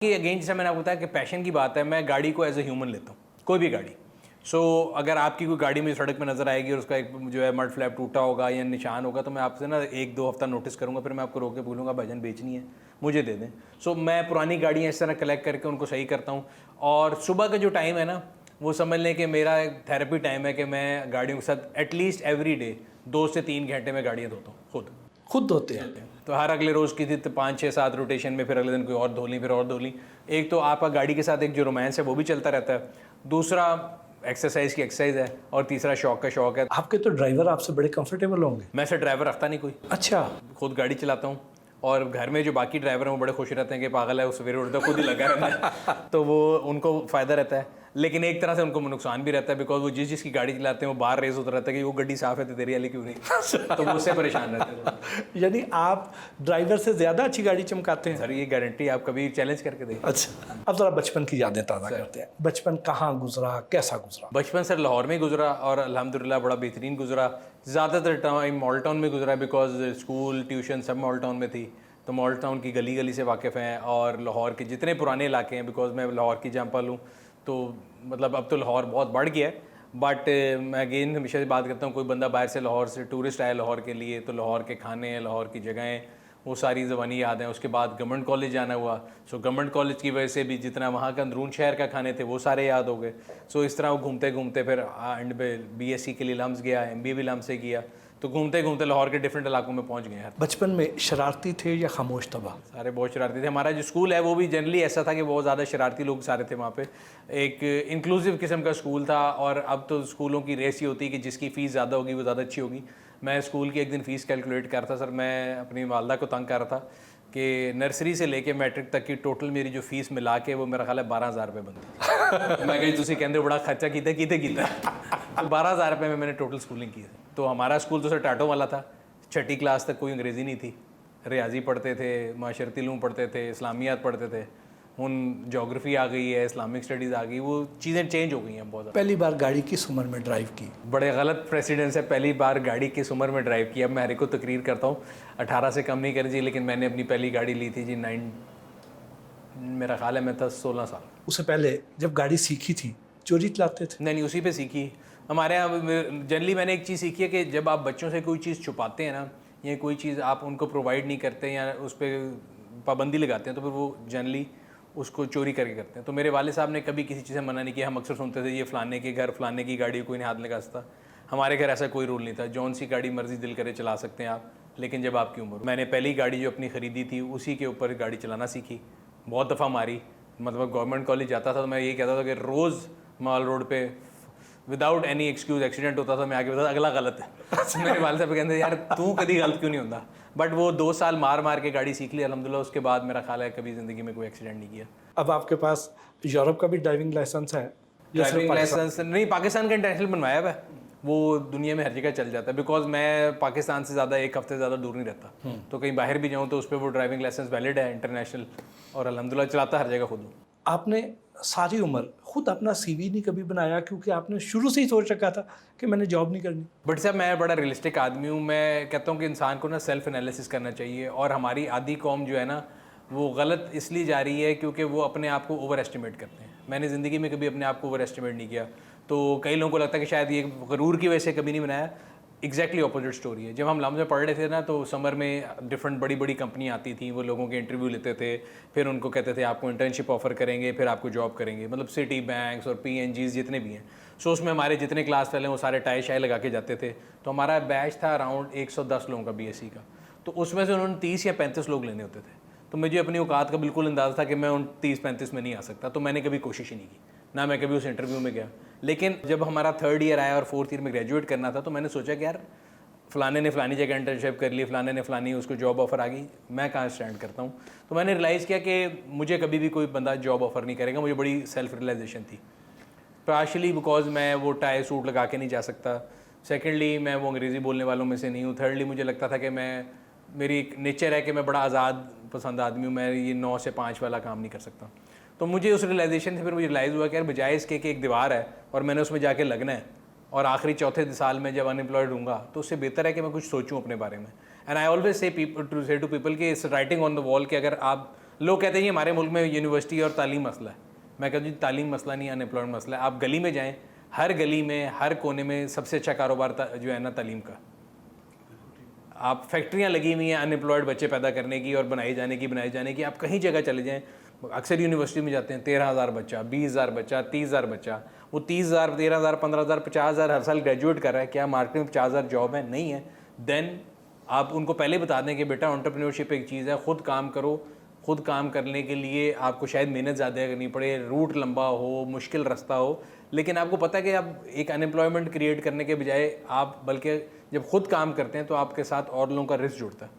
कि अगेन जैसे मैंने आपको बताया कि पैशन की बात है, मैं गाड़ी को एज ए ह्यूमन लेता हूँ, कोई भी गाड़ी। अगर आपकी कोई गाड़ी मुझे सड़क पे नज़र आएगी और उसका एक जो है मड फ्लैप टूटा होगा या निशान होगा, तो मैं आपसे ना 1-2 हफ्ता नोटिस करूँगा, फिर मैं आपको रोक के बोलूँगा भाईजान बेचनी है, मुझे दे दें। मैं पुरानी गाड़ियाँ इस तरह कलेक्ट करके उनको सही करता हूँ। और सुबह का जो टाइम है ना, वो समझ लें कि मेरा एक थेरेपी टाइम है कि मैं गाड़ियों के साथ एटलीस्ट एवरी डे 2 से 3 घंटे में गाड़ियाँ धोता हूँ खुद धोते हैं? तो हर अगले रोज़ की थी 5-6-7 रोटेशन में, फिर अगले दिन कोई और धो ली, फिर और धो ली। एक तो आपका गाड़ी के साथ एक जो रोमांस है वो भी चलता रहता है, दूसरा एक्सरसाइज की एक्सरसाइज है, और तीसरा शौक का शौक है। आपके तो ड्राइवर आपसे बड़े कंफर्टेबल होंगे। मैं से ड्राइवर रखता नहीं कोई, अच्छा। खुद गाड़ी चलाता हूँ। और घर में जो बाकी ड्राइवर हैं वो बड़े खुश रहते हैं कि पागल है, वो सवेरे उठता खुद ही लगा रहता है तो वो उनको फ़ायदा रहता है, लेकिन एक तरह से उनको नुकसान भी रहता है, बिकॉज वो जिसकी गाड़ी चलाते हैं वो बाहर रेस होता रहता है कि वो गड्डी साफ़ है तो तेरी वाली क्यों नहीं तो वो उससे परेशान रहते हैं। यानी आप ड्राइवर से ज़्यादा अच्छी गाड़ी चमकाते हैं? सर ये गारंटी आप कभी चैलेंज करके दें। अच्छा, अब ज़रा बचपन की यादें ताज़ा करते हैं। बचपन कहाँ गुजरा, कैसा गुजरा? बचपन सर लाहौर में गुजरा, और अल्हम्दुलिल्लाह बड़ा बेहतरीन गुजरा। ज़्यादातर टाइम मॉल टाउन में गुजरा, बिकॉज स्कूल ट्यूशन सब मॉल टाउन में थी, तो मॉल टाउन की गली गली से वाकिफ़ हैं, और लाहौर के जितने पुराने इलाके हैं, बिकॉज मैं लाहौर की जंपल हूँ, तो मतलब अब तो लाहौर बहुत बढ़ गया है। बट मैं अगेन हमेशा बात करता हूँ, कोई बंदा बाहर से लाहौर से टूरिस्ट आया लाहौर के लिए, तो लाहौर के खाने हैं, लाहौर की जगहें, वो सारी ज़बानी याद हैं। उसके बाद गवर्नमेंट कॉलेज जाना हुआ, गवर्नमेंट कॉलेज की वजह से भी जितना वहाँ का अंदरून शहर का खाने थे वो सारे याद हो गए। इस तरह वो घूमते घूमते फिर एंड पे BSc के लिए लम्स गया, MBA भी लम्स से किया, तो घूमते घूमते लाहौर के डिफरेंट इलाकों में पहुँच गए हैं। बचपन में शरारती थे या खामोश तबाह? सारे बहुत शरारती थे। हमारा जो स्कूल है वो भी जनरली ऐसा था कि बहुत ज़्यादा शरारती लोग सारे थे वहाँ पे। एक इंक्लूसिव किस्म का स्कूल था, और अब तो स्कूलों की रेस ही होती है कि जिसकी फ़ीस ज़्यादा होगी वो ज़्यादा अच्छी होगी। मैं स्कूल की एक दिन फ़ीस कैलकुलेट कर रहा था सर, मैं अपनी वालदा को तंग कर रहा था कि नर्सरी से लेके मैट्रिक तक की टोटल मेरी जो फ़ीस मिला के वो मेरा ख्याल है 12,000 रुपये बनती। मैं कहीं तुसी कहते बड़ा खर्चा किया तो 12,000 रुपये में मैंने टोटल स्कूलिंग की। तो हमारा स्कूल तो सर टाटो वाला था, 6ठी क्लास तक कोई अंग्रेज़ी नहीं थी, रियाजी पढ़ते थे, माशरती इल्म पढ़ते थे, इस्लामियात पढ़ते थे। हुन जोग्राफ़ी आ गई है, इस्लामिक स्टडीज़ आ गई, वो चीज़ें चेंज हो गई हैं बहुत ज़्यादा। पहली बार गाड़ी किस उम्र में ड्राइव की? बड़े गलत प्रेसिडेंस है, पहली बार गाड़ी किस उम्र में ड्राइव किया। मैं हर एक को तकरीर करता हूँ 18 से कम नहीं करी जी, लेकिन मैंने अपनी पहली गाड़ी ली थी जी मेरा ख्याल है मैं था 16 साल। उससे पहले जब गाड़ी सीखी थी चोरी चलाते थे? नहीं, उसी पे सीखी। हमारे यहाँ जनरली मैंने एक चीज़ सीखी है कि जब आप बच्चों से कोई चीज़ छुपाते हैं ना, या कोई चीज़ आप उनको प्रोवाइड नहीं करते या उस पर पाबंदी लगाते हैं, तो फिर वो जनरली उसको चोरी करके करते हैं। तो मेरे वाले साहब ने कभी किसी चीज़ से मना नहीं किया। हम अक्सर सुनते थे ये फ़लाने के घर फ़लाने की गाड़ी कोई नहीं हाथ लगा सकता। हमारे घर ऐसा कोई रूल नहीं था, जौन सी गाड़ी मर्जी दिल करे चला सकते हैं आप, लेकिन जब आपकी उम्र। मैंने पहली गाड़ी जो अपनी ख़रीदी थी उसी के ऊपर गाड़ी चलाना सीखी, बहुत दफ़ा मारी। मतलब गवर्नमेंट कॉलेज जाता था तो मैं ये कहता था कि रोज़ मॉल रोड पे विदाउट एनी एक्सक्यूज़ एक्सीडेंट होता था, मैं आगे बताता अगला गलत है मेरे वाले साहब कहते यार तू कभी गलत क्यों नहीं होता। बट वो 2 साल मार मार के गाड़ी सीख ली अल्हम्दुलिल्लाह। उसके बाद मेरा ख्याल है कभी ज़िंदगी में कोई एक्सीडेंट नहीं किया। अब आपके पास यूरोप का भी ड्राइविंग लाइसेंस है? ड्राइविंग लाइसेंस नहीं, पाकिस्तान का इंटरनेशनल बनवाया हुआ है, वो दुनिया में हर जगह चल जाता है। बिकॉज मैं पाकिस्तान से ज़्यादा 1 हफ्ते ज़्यादा दूर नहीं रहता, तो कहीं बाहर भी जाऊँ तो उस पर वो ड्राइविंग लाइसेंस वैलिड है इंटरनेशनल, और अल्हम्दुलिल्लाह चलाता हर जगह खुद हूँ। आपने सारी उम्र खुद अपना CV नहीं कभी बनाया, क्योंकि आपने शुरू से ही सोच रखा था कि मैंने जॉब नहीं करनी? बट साहब मैं बड़ा रियलिस्टिक आदमी हूँ। मैं कहता हूँ कि इंसान को ना सेल्फ एनालिसिस करना चाहिए, और हमारी आधी कौम जो है ना वो गलत इसलिए जा रही है क्योंकि वो अपने आप को ओवर एस्टिमेट करते हैं। मैंने ज़िंदगी में कभी अपने आप को ओवर एस्टिमेट नहीं किया, तो कई लोगों को लगता है कि शायद ये गरूर की वजह से कभी नहीं बनाया। एग्जैक्टली ऑपोजिट स्टोरी है। जब हम लम्स में पढ़ रहे थे ना, तो समर में डिफरेंट बड़ी बड़ी कंपनी आती थी, वो लोगों के इंटरव्यू लेते थे, फिर उनको कहते थे आपको इंटर्नशिप ऑफर करेंगे, फिर आपको जॉब करेंगे, मतलब सिटी बैंक्स और PNGs जितने भी हैं। उसमें हमारे जितने क्लास वाले हैं वो सारे टाई शाई लगा के जाते थे। तो हमारा बैच था अराउंड 110 लोगों का BSc का, तो उसमें से उन्होंने 30 या 35 लोग लेने होते थे। तो मुझे अपनी औकात का बिल्कुल अंदाज़ा था कि मैं उन 30-35 में नहीं आ सकता, तो मैंने कभी कोशिश ही नहीं की, ना मैं कभी उस इंटरव्यू में गया। लेकिन जब हमारा 3rd ईयर आया और 4th ईयर में ग्रेजुएट करना था, तो मैंने सोचा कि यार फ़लाने ने फ़लानी जगह इंटर्नशिप कर ली, फ़लाने ने फ़लानी उसको जॉब ऑफ़र आ गई, मैं कहाँ स्टैंड करता हूँ। तो मैंने रियलाइज़ किया कि मुझे कभी भी कोई बंदा जॉब ऑफ़र नहीं करेगा। मुझे बड़ी सेल्फ रियलाइजेशन थी, पार्शली बिकॉज मैं वो टाई सूट लगा के नहीं जा सकता। सेकेंडली मैं वो अंग्रेज़ी बोलने वालों में से नहीं हूँ। थर्डली मुझे लगता था कि मेरी एक नेचर है कि मैं बड़ा आज़ाद पसंद आदमी हूँ, मैं ये 9 से 5 वाला काम नहीं कर सकता। तो मुझे उस रियलाइजेशन से फिर मुझे रियलाइज़ हुआ कि यार बजाय इसके कि एक दीवार है और मैंने उसमें जाके लगना है, और आखिरी चौथे साल में जब अनएम्प्लॉयड होऊंगा, तो उससे बेहतर है कि मैं कुछ सोचूं अपने बारे में। And I always say to people कि it's writing on the wall कि अगर आप लोग कहते हैं ये हमारे मुल्क में यूनिवर्सिटी और तालीम मसला है। मैं कहता हूँ जी तालीम मसला नहीं, अनएम्प्लॉयमेंट मसला है। आप गली में जाएँ, हर गली में हर कोने में सबसे अच्छा कारोबार जो है ना तालीम का। आप फैक्ट्रियाँ लगी हुई हैं अनएम्प्लॉयड बच्चे पैदा करने की और बनाए जाने की। आप कहीं जगह चले जाएँ, अक्सर यूनिवर्सिटी में जाते हैं 13,000 बच्चा, 20,000 बच्चा, 30,000 बच्चा। वो 30,000, 13,000, 15,000, 50,000 हर साल ग्रेजुएट कर रहा है। क्या मार्केट में 50,000 जॉब है? नहीं है। देन आप उनको पहले बता दें कि बेटा एंटरप्रेन्योरशिप एक चीज़ है, खुद काम करो। खुद काम करने के लिए आपको शायद मेहनत ज़्यादा करनी पड़े, रूट लंबा हो, मुश्किल रास्ता हो, लेकिन आपको पता है कि आप एक अनएम्प्लॉयमेंट क्रिएट करने के बजाय आप बल्कि जब खुद काम करते हैं तो आपके साथ और लोगों का रिस्क जुड़ता है।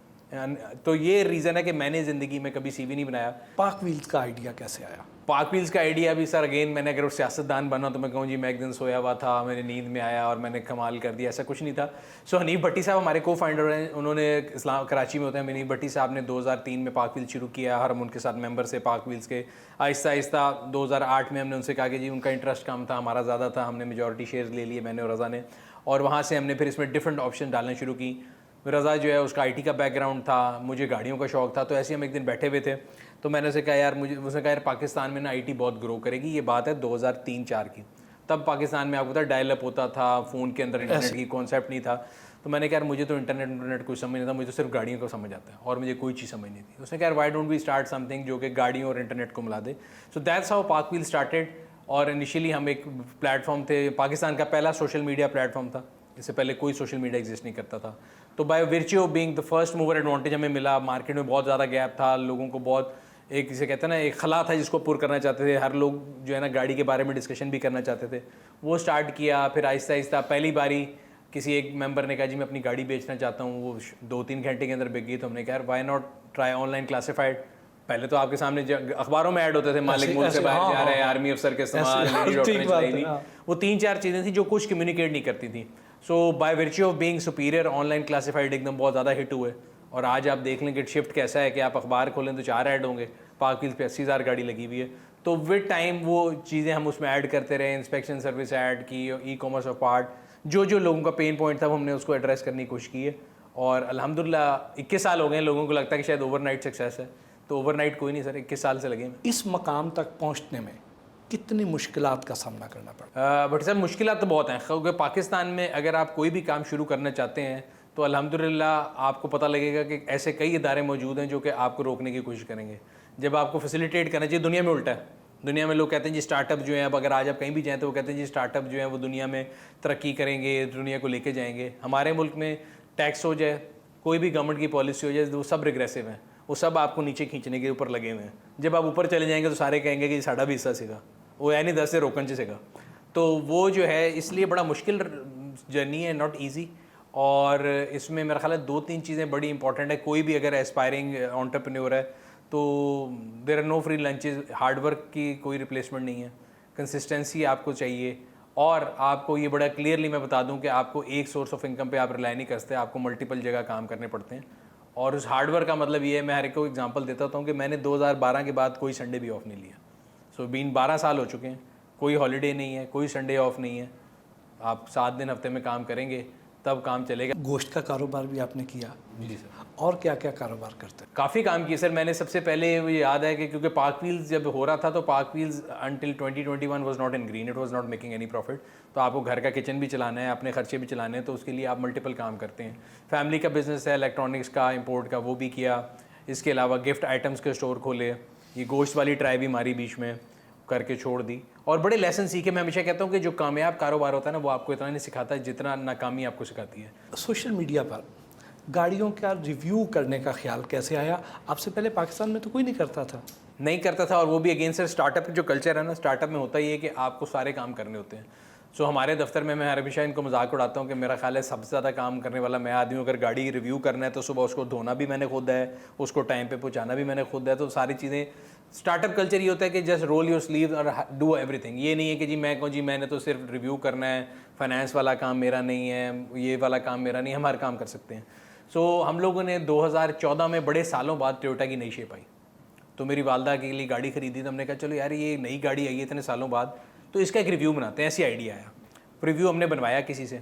तो ये रीज़न है कि मैंने ज़िंदगी में कभी सीवी नहीं बनाया। पाक व्हील्स का आइडिया कैसे आया? पाक व्हील्स का आइडिया भी सर अगेन, मैंने अगर सियासतदान बना तो मैं कहूँ जी मैं एक दिन सोया हुआ था, मेरी नींद में आया और मैंने कमाल कर दिया, ऐसा कुछ नहीं था। सो हनीफ भट्टी साहब हमारे को फाउंडर हैं, उन्होंने इस्लाम कराची में होते हैं। हनीफ भट्टी साहब ने 2003 में पाक व्हील्स शुरू किया, हम उनके साथ मेंबर से पाक व्हील्स के। आहिस्ता आहिस्ता 2008 में हमने उनसे कहा कि जी उनका इंटरेस्ट कम था, हमारा ज़्यादा था, हमने मेजॉरिटी शेयर्स ले लिए, मैंने और रज़ा ने, और वहाँ से हमने फिर इसमें डिफरेंट ऑप्शन डालना शुरू की। रज़ा जो है उसका आईटी का बैकग्राउंड था, मुझे गाड़ियों का शौक़ था, तो ऐसे हम एक दिन बैठे हुए थे तो मैंने उसे कहा यार उसने कहा यार पाकिस्तान में ना आईटी बहुत ग्रो करेगी। ये बात है 2003-04 की। तब पाकिस्तान में आपको पता डायल अप होता था, फ़ोन के अंदर इंटरनेट की कॉन्सेप्ट नहीं था। तो मैंने कहा यार मुझे तो इंटरनेट कुछ समझ नहीं था, मुझे तो सिर्फ गाड़ियों को समझ आता है और मुझे कोई चीज़ समझ नहीं थी। उसने कहा यार why don't we start something जो कि गाड़ियों और इंटरनेट को मिला दे। So that's how Pak wheel started. और इनिशियली हम एक प्लेटफॉर्म थे, पाकिस्तान का पहला सोशल मीडिया प्लेटफॉर्म था, इससे पहले कोई सोशल मीडिया एग्जिस्ट नहीं करता था। तो by virtue of being the first mover advantage हमें मिला। मार्केट में बहुत ज़्यादा गैप था, लोगों को बहुत एक जिसे कहते हैं ना एक खला था जिसको पूरा करना चाहते थे, हर लोग जो है ना गाड़ी के बारे में डिस्कशन भी करना चाहते थे। वो स्टार्ट किया, फिर आहिस्ता आहिस्ता पहली बारी किसी एक मेंबर ने कहा जी मैं अपनी गाड़ी बेचना चाहता हूँ, वो 2-3 घंटे के अंदर बिक गई। तो हमने कहा यार why not try online classified. पहले तो आपके सामने अखबारों में ऐड होते थे, मालिक मुल्क से बाहर जा रहे हैं, आर्मी अफसर के इस्तेमाल, वो 3-4 चीज़ें थी जो कुछ कम्युनिकेट नहीं करती थी। So by virtue of being superior online classified एकदम बहुत ज़्यादा हिट हुए। और आज आप देख लें कि शिफ्ट कैसा है कि आप अखबार खोलें तो 4 ऐड होंगे, पाक व्हील्स पे 80,000 गाड़ी लगी हुई है। तो विद टाइम वो चीज़ें हम उसमें ऐड करते रहे, इंस्पेक्शन सर्विस ऐड की, ई कॉमर्स ऑफ पार्ट, जो लोगों का पेन पॉइंट था वो हमने उसको एड्रेस करने की कोशिश की है। और अल्हम्दुलिल्लाह 21 साल हो गए हैं। लोगों को लगता है कि शायद ओवरनाइट सक्सेस है, तो ओवरनाइट कोई नहीं सर, 21 साल से लगे हैं। इस मकाम तक पहुंचने में कितनी मुश्किलात का सामना करना पड़ा? बट सर मुश्किलात तो बहुत हैं, क्योंकि पाकिस्तान में अगर आप कोई भी काम शुरू करना चाहते हैं तो अल्हम्दुलिल्लाह आपको पता लगेगा कि ऐसे कई इदारे मौजूद हैं जो कि आपको रोकने की कोशिश करेंगे, जब आपको फैसिलिटेट करना चाहिए। दुनिया में उल्टा है, दुनिया में लोग कहते हैं जी स्टार्टअप जो है, अब अगर आज आप कहीं भी जाएँ तो वो कहते हैं जी स्टार्टअप जो है वो दुनिया में तरक्की करेंगे, दुनिया को लेके जाएंगे। हमारे मुल्क में टैक्स हो जाए, कोई भी गवर्नमेंट की पॉलिसी हो जाए, वो सब रिग्रेसिव हैं, वो सब आपको नीचे खींचने के ऊपर लगे हुए हैं। जब आप ऊपर चले जाएंगे तो सारे कहेंगे कि साड़ा भी हिस्सा सीगा, वो यानी 10 से रोकन सीगा। तो वो जो है इसलिए बड़ा मुश्किल जर्नी है, नॉट ईजी। और इसमें मेरा ख्याल है 2-3 चीज़ें बड़ी इंपॉर्टेंट है। कोई भी अगर एस्पायरिंग एंटरप्रेन्योर है तो there are no free lunches, hard work की कोई रिप्लेसमेंट नहीं है, कंसिस्टेंसी आपको चाहिए। और आपको ये बड़ा क्लियरली मैं बता दूं कि आपको एक सोर्स ऑफ इनकम पे आप रिलाई नहीं करते, आपको मल्टीपल जगह काम करने पड़ते हैं। और उस हार्डवर्क का मतलब ये है, मैं हर एक को एग्जांपल देता हूँ कि मैंने 2012 के बाद कोई संडे भी ऑफ नहीं लिया। सो बीन 12 साल हो चुके हैं, कोई हॉलीडे नहीं है, कोई संडे ऑफ नहीं है। आप 7 दिन हफ्ते में काम करेंगे तब काम चलेगा। गोश्त का कारोबार भी आपने किया? जी सर। और क्या क्या कारोबार करते हैं? काफ़ी काम किए सर। मैंने सबसे पहले मुझे याद है कि क्योंकि पाक व्हील्स जब हो रहा था तो पाक wheels until 2021 was not in green, it was not making any profit. तो आपको घर का किचन भी चलाना है, अपने खर्चे भी चलाने हैं, तो उसके लिए आप मल्टीपल काम करते हैं। फैमिली का बिजनेस है, इलेक्ट्रॉनिक्स का, इंपोर्ट का, वो भी किया। इसके अलावा गिफ्ट आइटम्स के स्टोर खोले, ये गोश्त वाली ट्राई भी मारी बीच में, करके छोड़ दी। और बड़े लेसन सीखे। मैं हमेशा कहता हूँ कि जो कामयाब कारोबार होता है ना वो आपको इतना नहीं सिखाता जितना नाकामी आपको सिखाती है। सोशल मीडिया पर गाड़ियों का रिव्यू करने का ख्याल कैसे आया? आपसे पहले पाकिस्तान में तो कोई नहीं करता था। नहीं करता था। और वो भी अगेन सर स्टार्टअप जो कल्चर है ना, स्टार्टअप में होता ही है कि आपको सारे काम करने होते हैं। सो हमारे दफ्तर में मैं हमेशा इनको मजाक उड़ाता हूँ कि मेरा ख्याल है सबसे ज़्यादा काम करने वाला मैं आदमी हूँ। अगर गाड़ी रिव्यू करना है तो सुबह उसको धोना भी मैंने खुद है, उसको टाइम पे पहुँचाना भी मैंने खुद है। तो सारी चीज़ें, स्टार्टअप कल्चर ये होता है कि जस्ट रोल योर स्लीव और डू एवरीथिंग। ये नहीं है कि जी मैं कहूँ जी मैंने तो सिर्फ रिव्यू करना है, फाइनेंस वाला काम मेरा नहीं है, ये वाला काम मेरा नहीं है, हम हर काम कर सकते हैं। सो हम लोगों ने 2014 में बड़े सालों बाद टोयोटा की नई शेप आई, तो मेरी वालदा के लिए गाड़ी खरीदी। तो हमने कहा चलो यार ये नई गाड़ी आई है इतने सालों बाद, तो इसका एक रिव्यू बनाते हैं। ऐसी आइडिया आया, रिव्यू हमने बनवाया किसी से,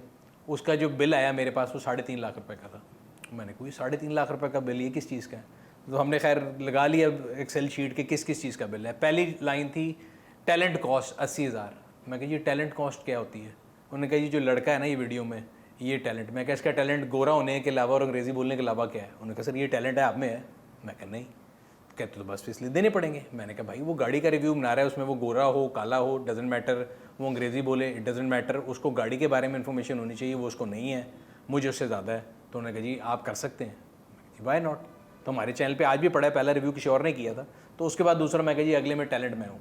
उसका जो बिल आया मेरे पास वो 3.5 लाख रुपए का था। मैंने कोई 3.5 लाख रुपए का बिल, ये किस चीज़ का है? तो हमने खैर लगा लिया एक्सेल शीट के किस किस चीज़ का बिल है। पहली लाइन थी टैलेंट कॉस्ट 80,000। मैं कहा जी टैलेंट कॉस्ट क्या होती है? उन्होंने कहा जी जो लड़का है ना ये वीडियो में, ये टैलेंट। मैं कहा इसका टैलेंट गोरा होने के अलावा और अंग्रेज़ी बोलने के अलावा क्या है? उन्होंने कहा सर ये टैलेंट है आप में है। मैं कहा नहीं। कहते तो बस इसलिए देने पड़ेंगे। मैंने कहा भाई वो गाड़ी का रिव्यू बना रहा है, उसमें वो गोरा हो काला हो डजेंट मैटर, वो अंग्रेज़ी बोले इट डजेंट मैटर, उसको गाड़ी के बारे में इन्फॉर्मेशन होनी चाहिए, वो उसको नहीं है, मुझे उससे ज़्यादा है। तो उन्होंने कहा जी आप कर सकते हैं। Why not. तो हमारे चैनल पे आज भी पड़ा है, पहला रिव्यू किसी और ने किया था, तो उसके बाद दूसरा मैं कहा जी अगले में टैलेंट मैं हूँ।